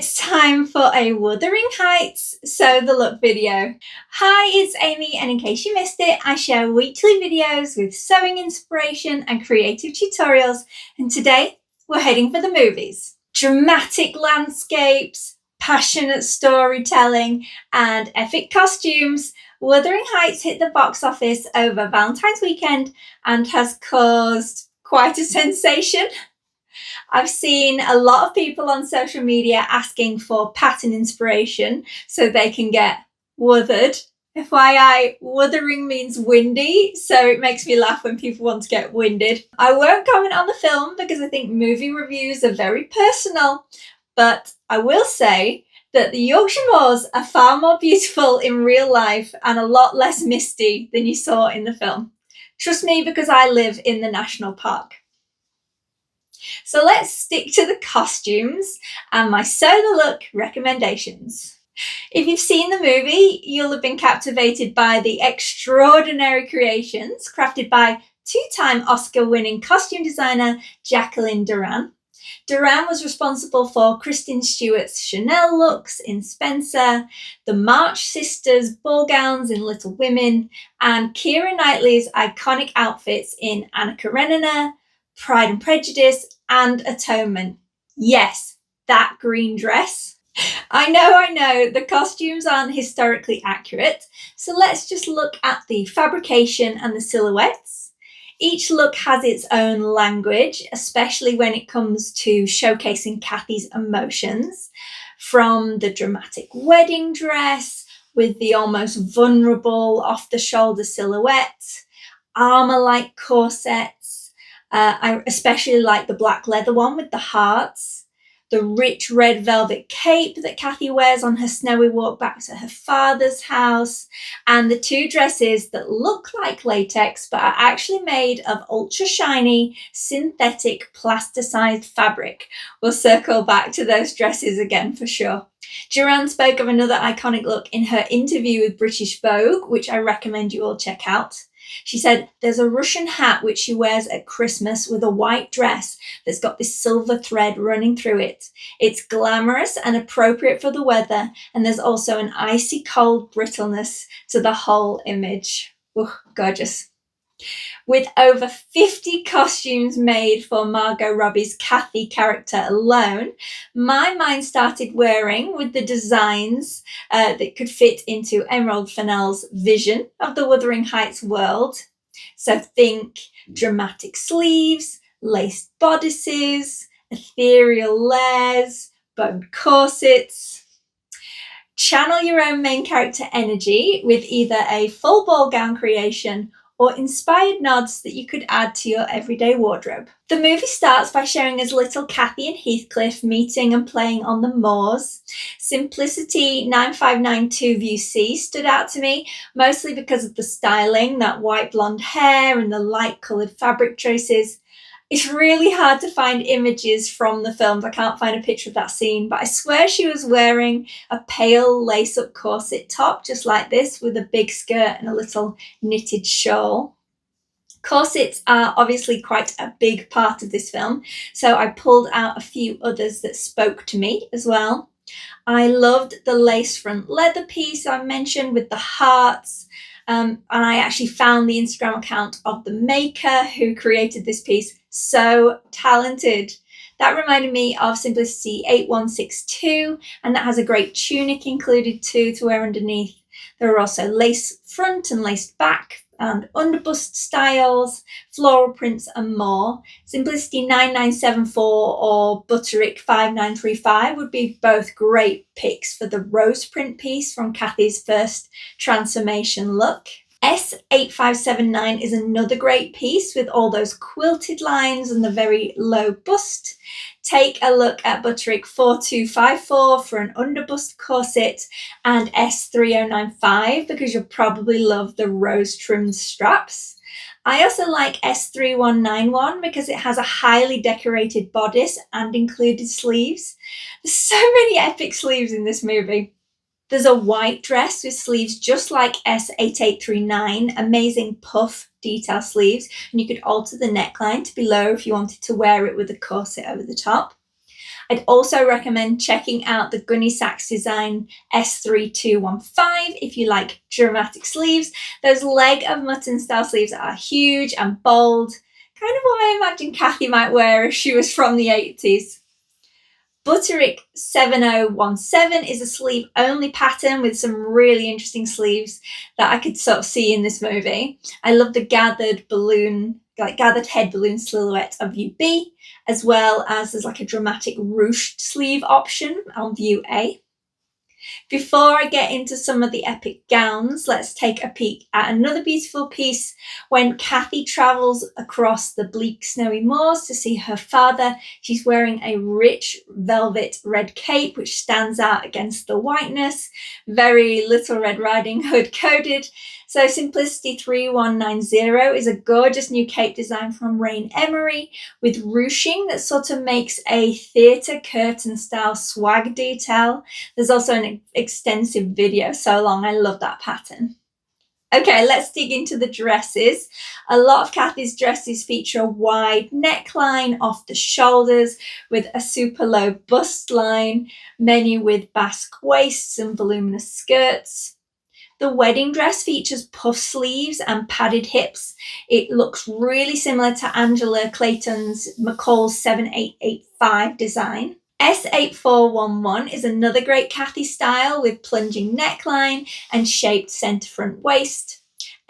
It's time for a Wuthering Heights Sew the Look video. Hi, it's Amy, and in case you missed it, I share weekly videos with sewing inspiration and creative tutorials, and today we're heading for the movies. Dramatic landscapes, passionate storytelling, and epic costumes. Wuthering Heights hit the box office over Valentine's weekend and has caused quite a sensation. I've seen a lot of people on social media asking for pattern inspiration so they can get wuthered. FYI, wuthering means windy, so it makes me laugh when people want to get winded. I won't comment on the film because I think movie reviews are very personal, but I will say that the Yorkshire Moors are far more beautiful in real life and a lot less misty than you saw in the film. Trust me, because I live in the national park. So let's stick to the costumes and my Sew the Look recommendations. If you've seen the movie, you'll have been captivated by the extraordinary creations crafted by two-time Oscar-winning costume designer Jacqueline Duran. Duran was responsible for Kristen Stewart's Chanel looks in Spencer, the March Sisters' ball gowns in Little Women, and Keira Knightley's iconic outfits in Anna Karenina, Pride and Prejudice, and Atonement. Yes, that green dress. I know, the costumes aren't historically accurate, so let's just look at the fabrication and the silhouettes. Each look has its own language, especially when it comes to showcasing Kathy's emotions, from the dramatic wedding dress with the almost vulnerable off-the-shoulder silhouette, armour-like corsets. I especially like the black leather one with the hearts, the rich red velvet cape that Kathy wears on her snowy walk back to her father's house, and the two dresses that look like latex but are actually made of ultra shiny synthetic plasticized fabric. We'll circle back to those dresses again for sure. Duran spoke of another iconic look in her interview with British Vogue, which I recommend you all check out. She said there's a Russian hat which she wears at Christmas with a white dress that's got this silver thread running through it. It's glamorous and appropriate for the weather, and there's also an icy cold brittleness to the whole image. Ooh, gorgeous. With over 50 costumes made for Margot Robbie's Kathy character alone, my mind started wearing with the designs that could fit into Emerald Fennell's vision of the Wuthering Heights world. So think dramatic sleeves, laced bodices, ethereal layers, bone corsets. Channel your own main character energy with either a full ball gown creation or inspired nods that you could add to your everyday wardrobe. The movie starts by showing us little Kathy and Heathcliff meeting and playing on the moors. Simplicity 9592VC stood out to me, mostly because of the styling, that white blonde hair and the light coloured fabric choices. It's really hard to find images from the films. I can't find a picture of that scene, but I swear she was wearing a pale lace-up corset top, just like this, with a big skirt and a little knitted shawl. Corsets are obviously quite a big part of this film, so I pulled out a few others that spoke to me as well. I loved the lace front leather piece I mentioned with the hearts. And I actually found the Instagram account of the maker who created this piece. So talented. That reminded me of Simplicity 8162, and that has a great tunic included too to wear underneath. There are also lace front and lace back and underbust styles, floral prints and more. Simplicity 9974 or Butterick 5935 would be both great picks for the rose print piece from Kathy's first transformation look. S8579 is another great piece with all those quilted lines and the very low bust. Take a look at Butterick 4254 for an underbust corset and S3095 because you'll probably love the rose trimmed straps. I also like S3191 because it has a highly decorated bodice and included sleeves. There's so many epic sleeves in this movie. There's a white dress with sleeves just like S8839, amazing puff detail sleeves, and you could alter the neckline to be low if you wanted to wear it with a corset over the top. I'd also recommend checking out the Gunny Sacks design S3215 if you like dramatic sleeves. Those leg of mutton style sleeves are huge and bold, kind of what I imagine Kathy might wear if she was from the 80s. Wuthering 7017 is a sleeve only pattern with some really interesting sleeves that I could sort of see in this movie. I love the gathered head balloon silhouette of view B, as well as there's like a dramatic ruched sleeve option on view A. Before I get into some of the epic gowns, let's take a peek at another beautiful piece when Kathy travels across the bleak snowy moors to see her father. She's wearing a rich velvet red cape which stands out against the whiteness, very Little Red Riding Hood coded. So Simplicity 3190 is a gorgeous new cape design from Rain Emery with ruching that sort of makes a theatre curtain style swag detail. There's also an extensive video so long. I love that pattern. Okay, let's dig into the dresses. A lot of Kathy's dresses feature a wide neckline off the shoulders with a super low bust line, many with basque waists and voluminous skirts. The wedding dress features puff sleeves and padded hips. It looks really similar to Angela Clayton's McCall's 7885 design. S8411 is another great Kathy style with plunging neckline and shaped centre front waist.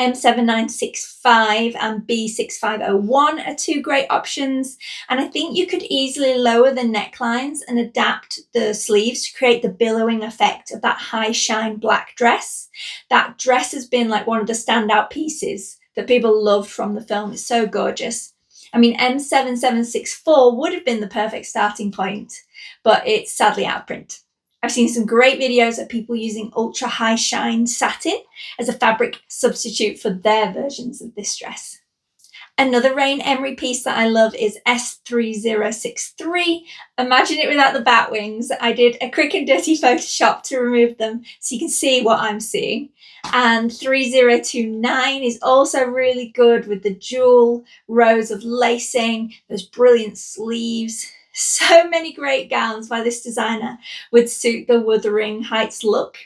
M7965 and B6501 are two great options, and I think you could easily lower the necklines and adapt the sleeves to create the billowing effect of that high shine black dress. That dress has been like one of the standout pieces that people loved from the film. It's so gorgeous. I mean, M7764 would have been the perfect starting point, but it's sadly out of print. I've seen some great videos of people using ultra high shine satin as a fabric substitute for their versions of this dress. Another Rain Emery piece that I love is S3063. Imagine it without the bat wings. I did a quick and dirty Photoshop to remove them so you can see what I'm seeing. And 3029 is also really good with the jewel rows of lacing, those brilliant sleeves. So many great gowns by this designer would suit the Wuthering Heights look.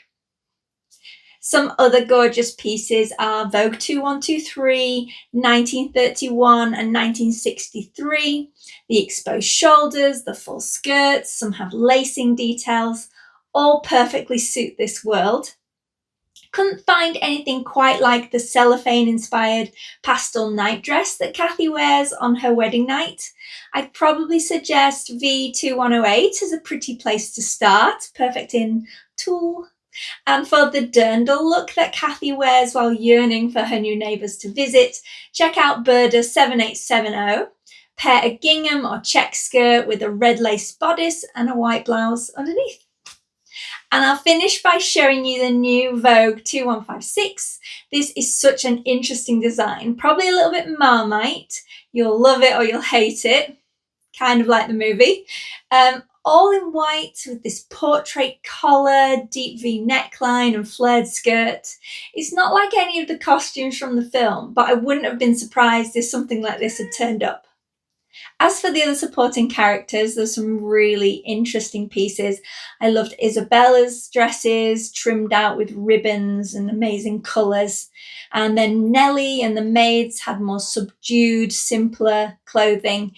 Some other gorgeous pieces are Vogue 2123, 1931 and 1963. The exposed shoulders, the full skirts, some have lacing details, all perfectly suit this world. Couldn't find anything quite like the cellophane-inspired pastel nightdress that Kathy wears on her wedding night. I'd probably suggest V2108 as a pretty place to start, perfect in tulle. And for the dirndl look that Kathy wears while yearning for her new neighbours to visit, check out Burda 7870. Pair a gingham or check skirt with a red lace bodice and a white blouse underneath. And I'll finish by showing you the new Vogue 2156. This is such an interesting design, probably a little bit Marmite. You'll love it or you'll hate it, kind of like the movie. All in white with this portrait collar, deep V neckline and flared skirt. It's not like any of the costumes from the film, but I wouldn't have been surprised if something like this had turned up. As for the other supporting characters, there's some really interesting pieces. I loved Isabella's dresses, trimmed out with ribbons and amazing colours. And then Nellie and the maids had more subdued, simpler clothing,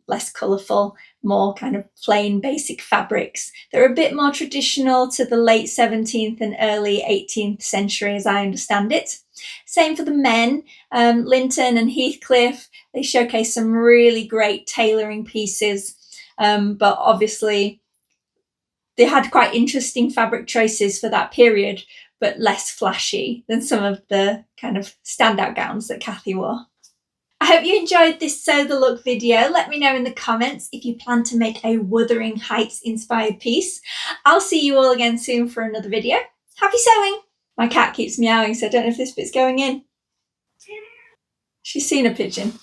less colourful, more kind of plain basic fabrics. They're a bit more traditional to the late 17th and early 18th century as I understand it. Same for the men, Linton and Heathcliff. They showcase some really great tailoring pieces, but obviously they had quite interesting fabric choices for that period, but less flashy than some of the kind of standout gowns that Kathy wore. I hope you enjoyed this Sew the Look video. Let me know in the comments if you plan to make a Wuthering Heights inspired piece. I'll see you all again soon for another video. Happy sewing! My cat keeps meowing, so I don't know if this bit's going in. She's seen a pigeon.